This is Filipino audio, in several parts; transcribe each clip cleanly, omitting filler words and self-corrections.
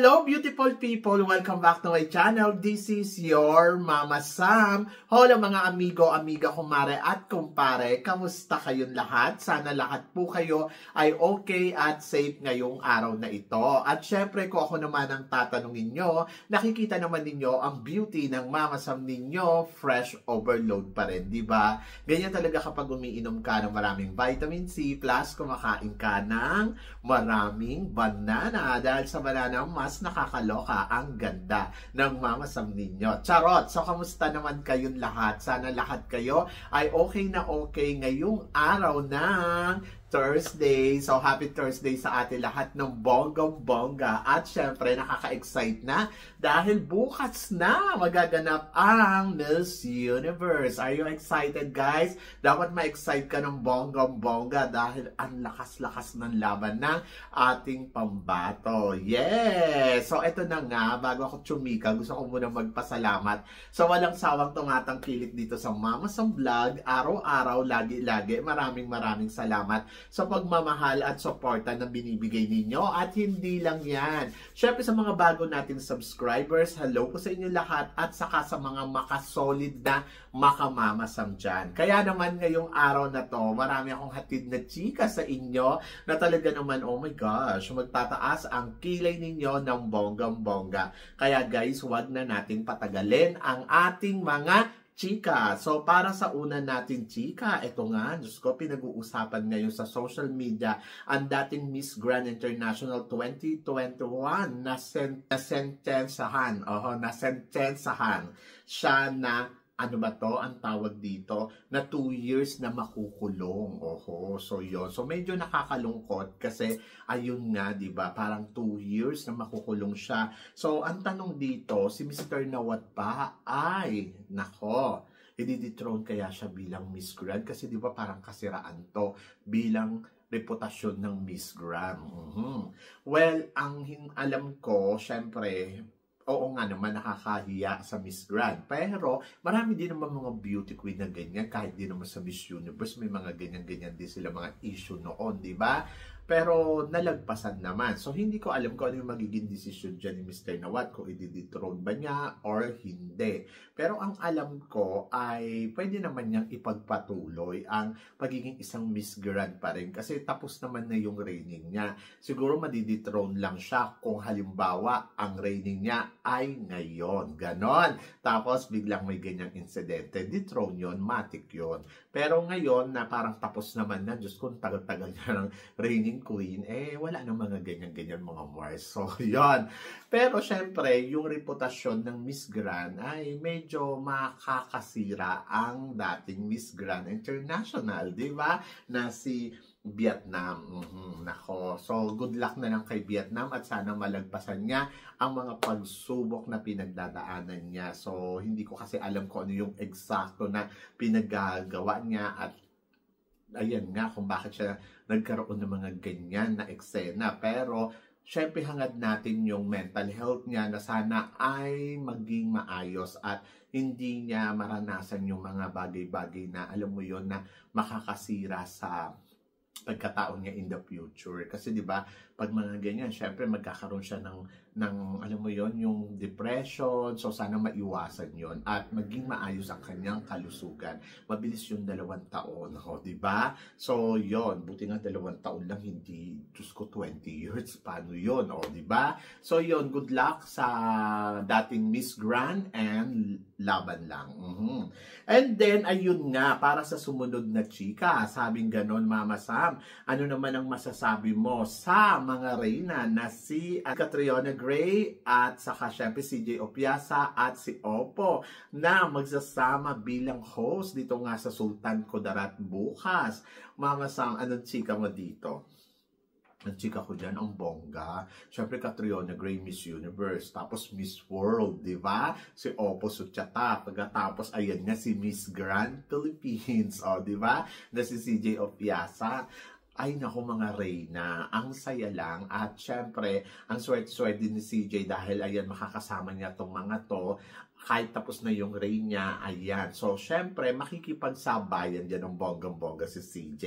Hello beautiful people! Welcome back to my channel. This is your Mama Sam. Hola mga amigo, amiga, kumare at kumpare. Kamusta kayong lahat? Sana lahat po kayo ay okay at safe ngayong araw na ito. At syempre kung ako naman ang tatanungin nyo, nakikita naman ninyo ang beauty ng Mama Sam ninyo, fresh overload pa rin, di ba? Ganyan talaga kapag umiinom ka ng maraming vitamin C plus kumakain ka ng maraming banana. Dahil sa banana, mas nakakaloka ang ganda ng Mama Sam ninyo. Charot! So, kamusta naman kayong lahat? Sana lahat kayo ay okay na okay ngayong araw ng Thursday. So, happy Thursday sa atin lahat ng bonggang-bongga. At syempre, nakaka-excite na dahil bukas na magaganap ang Miss Universe. Are you excited, guys? Dapat ma-excite ka ng bonggang-bongga dahil ang lakas-lakas ng laban ng ating pambato. Yes! So, ito na nga, bago ako tsumika, gusto ko muna magpasalamat sa walang sawang tumatangkilik dito sa Mama Sam Vlog. Araw-araw, lagi-lagi. Maraming salamat sa pagmamahal at suporta na binibigay ninyo. At hindi lang yan. Syempre sa mga bago nating subscribers, hello po sa inyo lahat at saka sa mga makasolid na makamama Sam dyan. Kaya naman ngayong araw na to, marami akong hatid na chika sa inyo na talaga naman, oh my gosh, magtataas ang kilay ninyo ng bonggang-bongga. Kaya guys, huwag na nating patagalin ang ating mga chika. So, para sa una natin chika, ito nga, Diyos ko, pinag-uusapan ngayon sa social media ang dating Miss Grand International 2021 na sentensahan siya na ano ba to, ang tawag dito, na 2 years na makukulong. Oho, so yun. So medyo nakakalungkot kasi ayun nga, di ba, parang 2 years na makukulong siya. So ang tanong dito, si Mr. Nawat pa ay, nako, i-dethrone kaya siya bilang Miss Grand? Kasi di ba parang kasiraan to bilang reputasyon ng Miss Grand. Well, ang alam ko, syempre, oo nga naman, nakakahiya sa Miss Grand. Pero marami din naman mga beauty queen na ganyan. Kahit din naman sa Miss Universe, may mga ganyan-ganyan din sila mga issue noon, di ba? Pero nalagpasan naman. So hindi ko alam kung ano yung magiging desisyon dyan ni Mr. Nawat, kung i-dethrone ba niya or hindi. Pero ang alam ko ay pwede naman niyang ipagpatuloy ang pagiging isang Miss Grand pa rin. Kasi tapos naman na yung reigning niya. Siguro madidethrone lang siya kung halimbawa ang reigning niya ay ngayon. Ganon. Tapos biglang may ganyang insidente. Dethrone yun, matik yun. Pero ngayon na parang tapos naman na, Diyos ko, tagal-tagal niya ng reigning queen, eh wala nang mga ganyan-ganyan mga Mars. So, yon. Pero syempre, yung reputasyon ng Miss Grand ay medyo makakasira ang dating Miss Grand International, di ba? Na si Vietnam. Nako. So, good luck na lang kay Vietnam at sana malagpasan niya ang mga pagsubok na pinagdadaanan niya. So, hindi ko kasi alam kung ano yung eksakto na pinaggagawa niya at ayan nga kung bakit siya nagkaroon ng mga ganyan na eksena. Pero, syempre hangad natin yung mental health niya na sana ay maging maayos at hindi niya maranasan yung mga bagay-bagay na alam mo yon na makakasira sa pagkataon niya in the future. Kasi 'di ba, pag mga ganyan, syempre magkakaroon siya ng alam mo yon, yung depression. So sana maiwasan yon at maging maayos ang kanyang kalusugan. Mabilis yung 2 taon, ho, 'di ba? So yon, buti nga 2 taon lang, hindi Diyos ko 20 years. Paano yon, oh, 'di ba? So yon, good luck sa dating Miss Grand and laban lang. And then ayun nga, para sa sumunod na chika, sabing ganon, Mama Sam, ano naman ang masasabi mo sa mga reyna na si Catriona Gray at saka syempre si Jay Opiasa at si Oppo na magsasama bilang host dito nga sa Sultan Kudarat bukas? Mama Sam, anong chika mo dito? Ang chika ko dyan, ang bongga. Siyempre, Catriona Gray, Miss Universe. Tapos, Miss World, di ba? Si Oppo Suchata. Pagkatapos, ayan nga, si Miss Grand Philippines. O, di ba? Na si CJ Opiasa. Ay, naku mga reyna. Ang saya lang. At syempre, ang swerte-swerte din ni CJ dahil, ayan, makakasama niya tong mga to. kahit tapos na yung reign niya, ayan. So, syempre, makikipagsabayan dyan ng bonggang-bongga si CJ.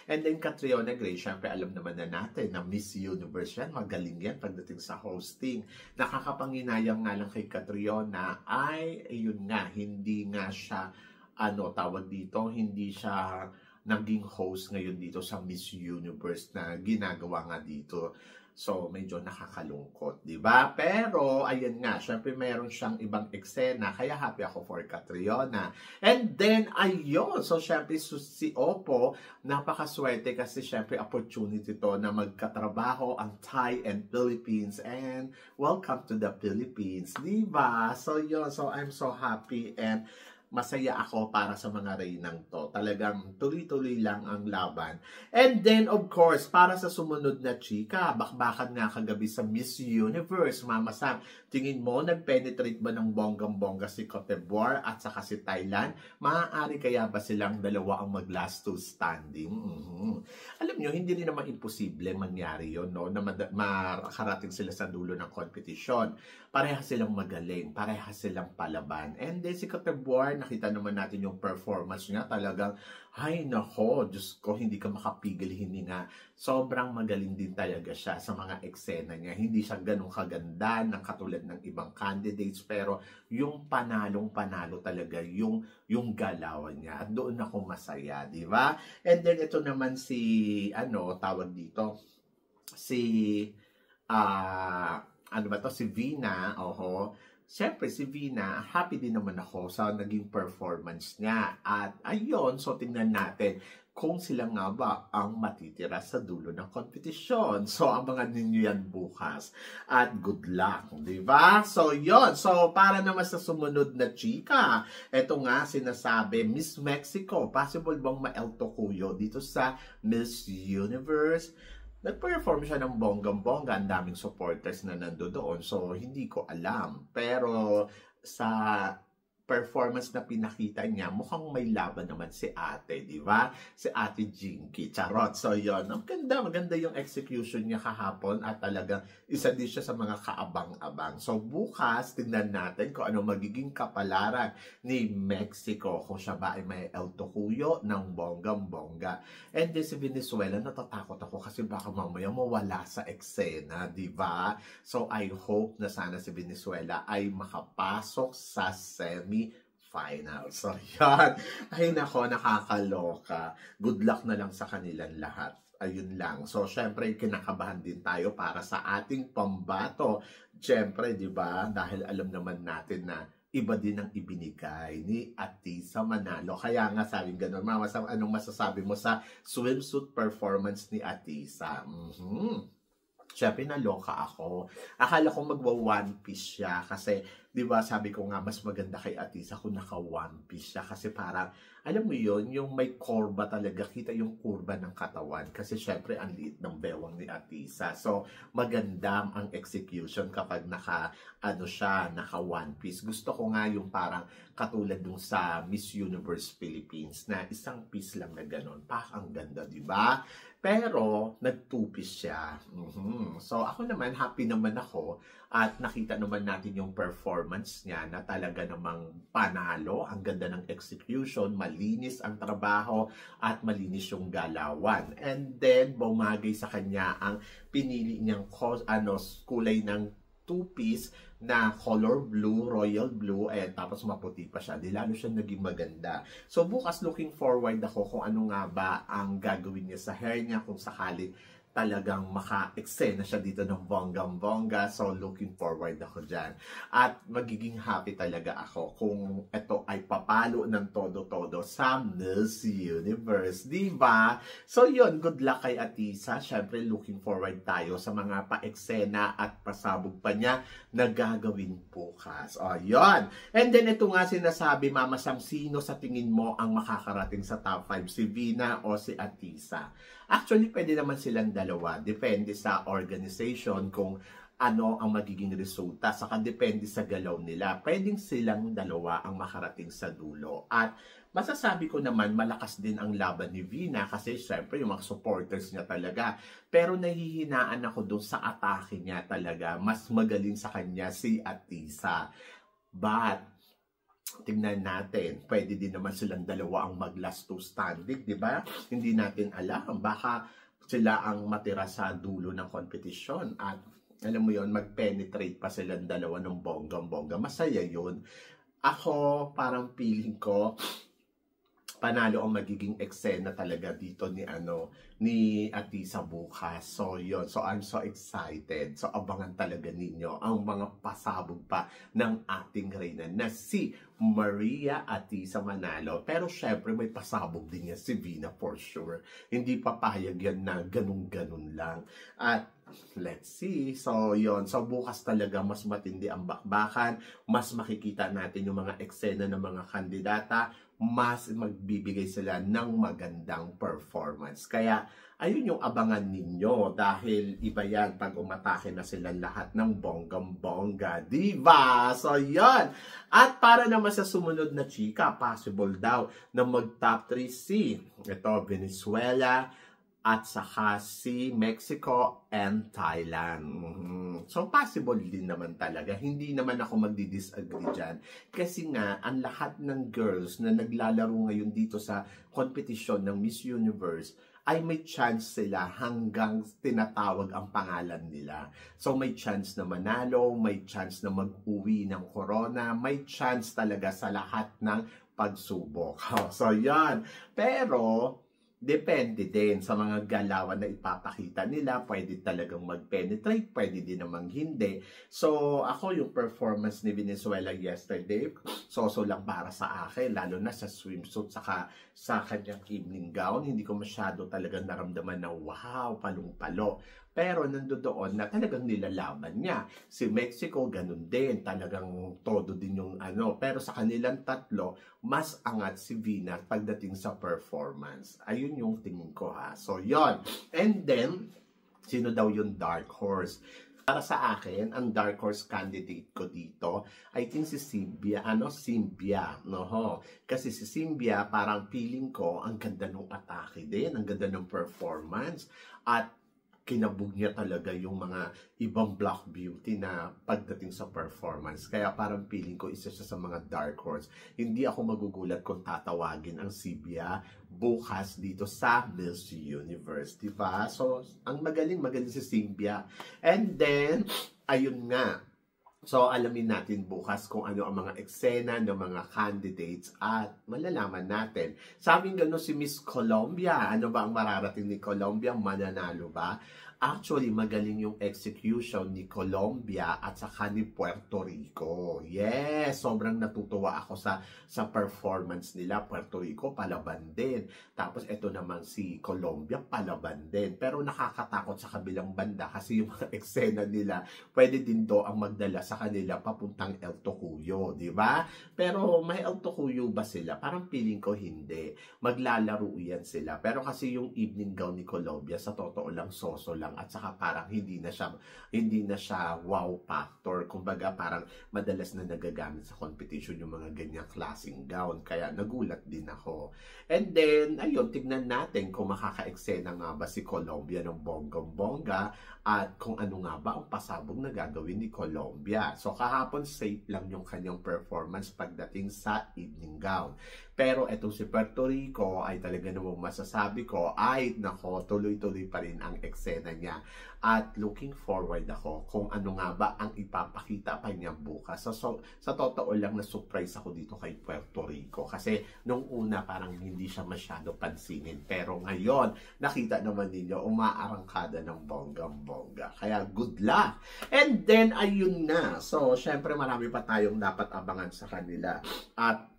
And then, Catriona Gray, syempre, alam naman na natin na Miss Universe yan. Magaling yan pagdating sa hosting. Nakakapanginayang nga lang kay Catriona ay, ayun nga, hindi nga siya, tawag dito, hindi siya naging host ngayon dito sa Miss Universe na ginagawa nga dito. So, medyo nakakalungkot, di ba? Pero, ayun nga, syempre meron siyang ibang eksena, kaya happy ako for Catriona. And then, ayun, so syempre si Oppo, napakaswerte kasi syempre opportunity to na magkatrabaho ang Thai and Philippines. And welcome to the Philippines, di ba? So, yun, so I'm so happy and masaya ako para sa mga reynang to. Talagang tuloy-tuloy lang ang laban. And then, of course, para sa sumunod na chika, bakbakan nga kagabi sa Miss Universe. Mama Sam, tingin mo, nag-penetrate ba ng bonggang-bongga si Cote d'Ivoire at saka si Thailand? Maaari kaya ba silang dalawa ang mag-last two standing? Alam nyo, hindi rin naman imposible mangyari yun, no? Na makarating sila sa dulo ng kompetisyon. Parehas silang magaling, parehas silang palaban. And then si Cote d'Ivoire, nakita naman natin yung performance niya, talagang, ay nako, Diyos ko, hindi ka makapigil hininga. Sobrang magaling din talaga siya sa mga eksena niya. Hindi siya ganun kaganda ng katulad ng ibang candidates, pero yung panalong-panalo talaga, yung galawan niya. At doon ako masaya, di ba? And then ito naman si, tawag dito, si, si Vina, Siyempre, si Vina, happy din naman ako sa naging performance niya. At ayun, so tingnan natin kung sila nga ba ang matitira sa dulo ng kompetisyon. So, abangan ninyo yan bukas. At good luck, di ba? So, yun. So, para naman sa sumunod na chika, eto nga sinasabi, Miss Mexico, possible bang ma-El Tocuyo dito sa Miss Universe? Nag-perform siya ng bonggang-bongga, ang daming supporters na nandoon. So, hindi ko alam. Pero, sa performance na pinakita niya, mukhang may laban naman si ate, di ba? Si ate Jinky. Charot. So, yun. Maganda yung execution niya kahapon at talagang isa din siya sa mga kaabang-abang. So, bukas, tingnan natin kung ano magiging kapalaran ni Mexico. Kung siya ba ay may El Tocuyo ng bonggang-bongga. And then si Venezuela, natatakot ako kasi baka mamaya mawala sa eksena, di ba? So, I hope na sana si Venezuela ay makapasok sa semi-final. So, yan. Ay, nako, nakakaloka. Good luck na lang sa kanilang lahat. Ayun lang. So, syempre, kinakabahan din tayo para sa ating pambato. Syempre, di ba? Dahil alam naman natin na iba din ang ibinigay ni Atisa Manalo. Kaya nga sabing ganun, Mama Sam, anong masasabi mo sa swimsuit performance ni Atisa? Siyempre, naloka ako. Akala ko magwa-one piece siya kasi, di ba, sabi ko nga, mas maganda kay Atisa kung naka-one piece siya kasi parang, alam mo yun, yung may kurba talaga, kita yung kurba ng katawan kasi syempre, ang liit ng bewang ni Atisa. So, maganda ang execution kapag naka-one piece. Gusto ko nga yung parang katulad dun sa Miss Universe Philippines na isang piece lang na ganun. Ang ganda, di ba? Pero, nag-two-piece siya. So, ako naman, happy naman ako. At nakita naman natin yung performance niya na talaga namang panalo. Ang ganda ng execution, malinis ang trabaho, at malinis yung galawan. And then, bumagay sa kanya ang pinili niyang kulay ng two-piece na color blue, royal blue, tapos maputi pa siya. Di lalo siya naging maganda. So, bukas looking forward ako kung ano nga ba ang gagawin niya sa hair niya kung sakali talagang maka-eksena siya dito ng bonggang-bongga. So, looking forward ako dyan. At magiging happy talaga ako kung ito ay papalo ng todo-todo sa Miss Universe. Diba? So, yun. Good luck kay Atisa. Siyempre, looking forward tayo sa mga pa-eksena at pasabog pa niya na gagawin bukas. O, yun. And then, ito nga sinasabi, Mama Sam, sino sa tingin mo ang makakarating sa top 5? Si Vina o si Atisa? Actually, pwede naman silang dalawa. Depende sa organization kung ano ang magiging resulta. Saka depende sa galaw nila. Pwedeng silang dalawa ang makarating sa dulo. At masasabi ko naman, malakas din ang laban ni Vina kasi syempre yung mga supporters niya talaga. Pero nahihinaan ako doon sa atake niya talaga. Mas magaling sa kanya si Atisa. But tignan natin. Pwede din naman silang dalawa ang mag-last two standing, di ba? Hindi natin alam. Baka sila ang matira sa dulo ng kompetisyon at alam mo yon, mag-penetrate pa silang dalawa ng bonggang-bongga. Masaya yun. Ako, parang feeling ko, panalo ang magiging eksena talaga dito ni Atisa bukas. So yon, so I'm so excited. So abangan talaga ninyo ang mga pasabog pa ng ating reyna na si Maria Atisa Manalo. Pero syempre may pasabog din yan si Vina for sure. Hindi papayag yan na ganun-ganun lang. At let's see. So yon, so bukas talaga mas matindi ang bakbakan, mas makikita natin yung mga eksena ng mga kandidata, mas magbibigay sila ng magandang performance. Kaya, ayun yung abangan ninyo dahil iba yan pag umatake na sila lahat ng bonggang-bongga. Diba? So, yun. At para naman sa sumunod na chika, possible daw na mag-top 3 si ito, Venezuela, at saka si Mexico and Thailand. So, possible din naman talaga. Hindi naman ako magdi-disagree dyan. Kasi nga, ang lahat ng girls na naglalaro ngayon dito sa kompetisyon ng Miss Universe ay may chance sila hanggang tinatawag ang pangalan nila. So, may chance na manalo, may chance na mag-uwi ng corona, may chance talaga sa lahat ng pagsubok. So, yan. Pero, depende din sa mga galawan na ipapakita nila. Pwede talagang mag-penetrate, pwede din namang hindi. So, ako yung performance ni Venezuela yesterday, so lang para sa akin, lalo na sa swimsuit, saka sa kanyang evening gown, hindi ko masyado talagang naramdaman na wow, palong-palo. Pero nandoon na talagang nilalaban niya. Si Mexico, ganun din. Talagang todo din yung Pero sa kanilang tatlo, mas angat si Vina pagdating sa performance. Ayun yung tingin ko ha. So, yon. And then, sino daw yung dark horse? Para sa akin, ang dark horse candidate ko dito, I think si Symbia. Symbia. No? Kasi si Symbia, parang feeling ko, ang ganda ng atake din, ang ganda ng performance. At kinabog niya talaga yung mga ibang black beauty na pagdating sa performance. Kaya parang feeling ko isa siya sa mga dark horse. Hindi ako magugulat kung tatawagin ang Symbia bukas dito sa Miss Universe. Diba? So, ang magaling si Symbia. And then, ayun nga. So, alamin natin bukas kung ano ang mga eksena ng mga candidates at malalaman natin. Sabing gano'n si Miss Colombia. Ano ba ang mararating ni Colombia? Mananalo ba? Actually, magaling yung execution ni Colombia at saka ni Puerto Rico. Yes! Sobrang natutuwa ako sa performance nila. Puerto Rico, palaban din. Tapos, ito naman si Colombia, palaban din. Pero nakakatakot sa kabilang banda kasi yung mga eksena nila, pwede din do ang magdala sa kanila papuntang El Tocuyo, di ba? Pero may El Tocuyo ba sila? Parang feeling ko hindi. Maglalaro yan sila. Pero kasi yung evening gown ni Colombia, sa totoo lang, soso lang. At saka parang hindi na siya wow factor. Kumbaga parang madalas na nagagamit sa competition yung mga ganyang klaseng gown. Kaya nagulat din ako. And then, ayun, tignan natin kung makaka-eksena nga ba si Colombia ng bonggang-bongga at kung ano nga ba ang pasabog na gagawin ni Colombia. So kahapon safe lang yung kanyang performance pagdating sa evening gown. Pero etong si Puerto Rico ay talaga namang masasabi ko ay nako, tuloy-tuloy pa rin ang eksena niya. At looking forward ako kung ano nga ba ang ipapakita pa niya bukas. So sa totoo lang na surprise ako dito kay Puerto Rico. Kasi nung una parang hindi siya masyado pansinin. Pero ngayon, nakita naman ninyo, umaarangkada ng bonggang-bongga. Kaya good luck! And then, ayun na. So, syempre marami pa tayong dapat abangan sa kanila. At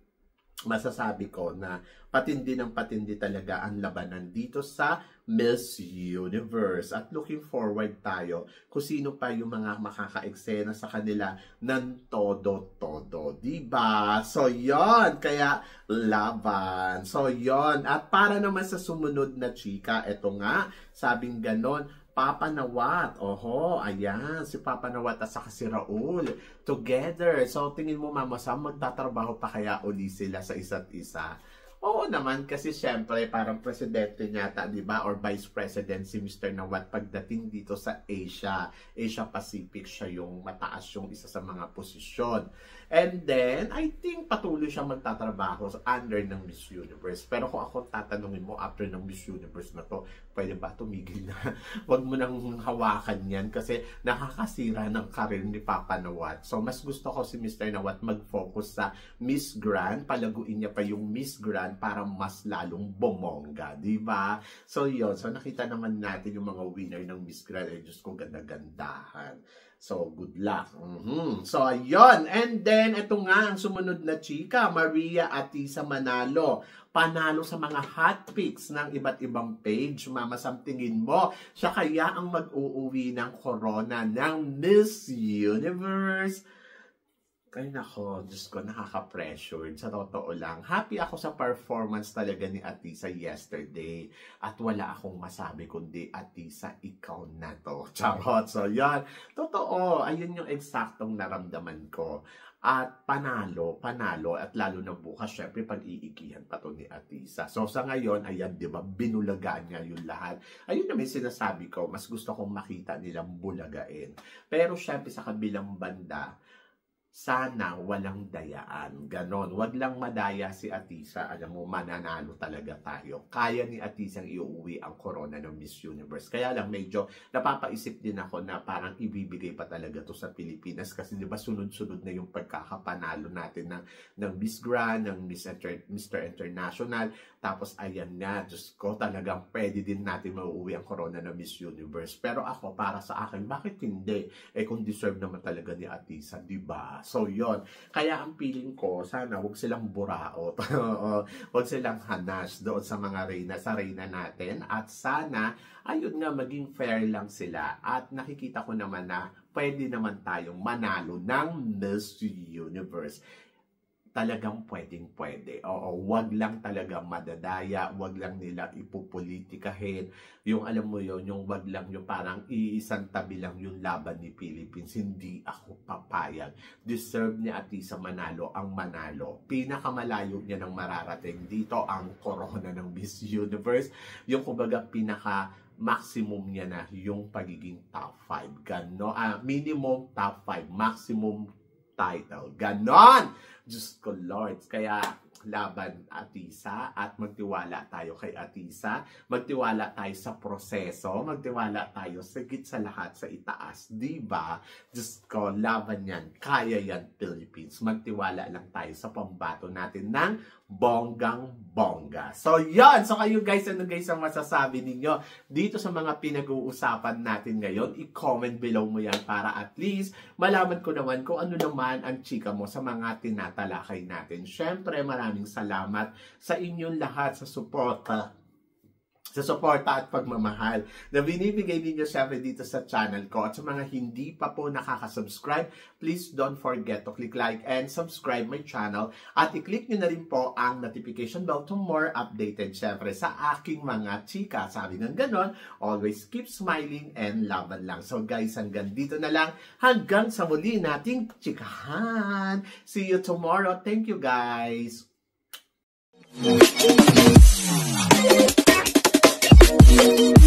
masasabi ko na patindi ng patindi talaga ang labanan dito sa Miss Universe. At looking forward tayo kung sino pa yung mga makaka-eksena sa kanila ng todo-todo. Diba? So, yon. Kaya, laban. So, yon. At para naman sa sumunod na chika, eto nga, sabing ganon, Papa Nawat. Oho, ayan, si Papa Nawat at saka si Raul together. So, tingin mo, Mama Sam, magtatrabaho pa kaya uli sila sa isa't isa? Oo naman, kasi syempre parang presidente niya, di ba, or vice president si Mr. Nawat pagdating dito sa Asia Pacific, siya yung mataas yung isa sa mga posisyon. And then, I think patuloy siyang magtatrabaho under ng Miss Universe. Pero kung ako tatanungin mo after ng Miss Universe na to, pwede ba tumigil na? Huwag mo nang hawakan yan kasi nakakasira ng karir ni Papa Nawat. So, mas gusto ko si Mr. Nawat mag-focus sa Miss Grand, palaguin niya pa yung Miss Grand para mas lalong bumongga, di ba? So, yun. So, nakita naman natin yung mga winner ng Miss Grand. Ay, Diyos ko, ganda-gandahan. So, good luck. So, ayun. And then, ito nga ang sumunod na chika, Maria Atisa Manalo. Panalo sa mga hot picks ng iba't ibang page. Mama, tingin mo, siya kaya ang mag-uuwi ng corona ng Miss Universe? Ay nako, Diyos ko, nakaka-pressured. Sa totoo lang, happy ako sa performance talaga ni Atisa yesterday. At wala akong masabi kundi, Atisa, ikaw na to. Charot. So, yan. Totoo. Ayun yung eksaktong naramdaman ko. At panalo. At lalo na bukas, syempre, pag-iigihan pa to ni Atisa. So, sa ngayon, ayan, di ba, binulagaan niya yung lahat. Ayun na may sinasabi ko, mas gusto kong makita nilang bulagain. Pero, syempre, sa kabilang banda, sana walang dayaan. Ganon. Wag lang madaya si Atisa. Alam mo, mananalo talaga tayo. Kaya ni Atisa iuwi ang corona ng Miss Universe. Kaya lang medyo napapaisip din ako na parang ibibigay pa talaga to sa Pilipinas. Kasi di ba sunod-sunod na yung pagkakapanalo natin ng Miss Grand, ng Mr. International. Tapos ayan nga, Diyos ko, talagang pwede din natin mauuwi ang corona ng Miss Universe. Pero ako, para sa akin, bakit hindi? Eh kung deserve naman talaga ni Atisa, di ba? So, yon. Kaya ang feeling ko, sana huwag silang buraot. Huwag silang hanas doon sa mga reyna natin. At sana, ayun nga, maging fair lang sila. At nakikita ko naman na pwede naman tayong manalo ng Miss Universe. Talagang pwede. Oo, wag lang talaga madadaya, wag lang nila ipupolitikahin. Yung alam mo yon, yung wag lang yung parang iisang tabi lang yung laban ni Philippines. Hindi ako papayag. Deserve ni Atisa manalo ang manalo. Pinakamalayo niya ng mararating dito ang corona ng Miss Universe. Yung kumbaga maximum niya na yung pagiging top 5. Minimum top 5, maximum title. Ganon! Diyos ko, Lord. Kaya, laban Atisa at magtiwala tayo kay Atisa. Magtiwala tayo sa proseso. Magtiwala tayo sa lahat sa itaas. Diba? Diyos ko, laban yan. Kaya yan, Philippines. Magtiwala lang tayo sa pambato natin ng bonggang-bongga. So, yan. So, kayo guys, ano guys ang masasabi ninyo dito sa mga pinag-uusapan natin ngayon? I-comment below mo yan para at least malaman ko naman kung ano naman ang chika mo sa mga tinatalakay natin. Syempre, maraming salamat sa inyong lahat sa suporta at pagmamahal na binibigay ninyo syempre dito sa channel ko. At sa mga hindi pa po nakaka-subscribe, please don't forget to click like and subscribe my channel. At i-click nyo na rin po ang notification bell to more updated syempre sa aking mga chika. Sabi ng ganon, always keep smiling and laban lang. So guys, hanggang dito na lang. Hanggang sa muli nating chikahan. See you tomorrow. Thank you guys. Thank you.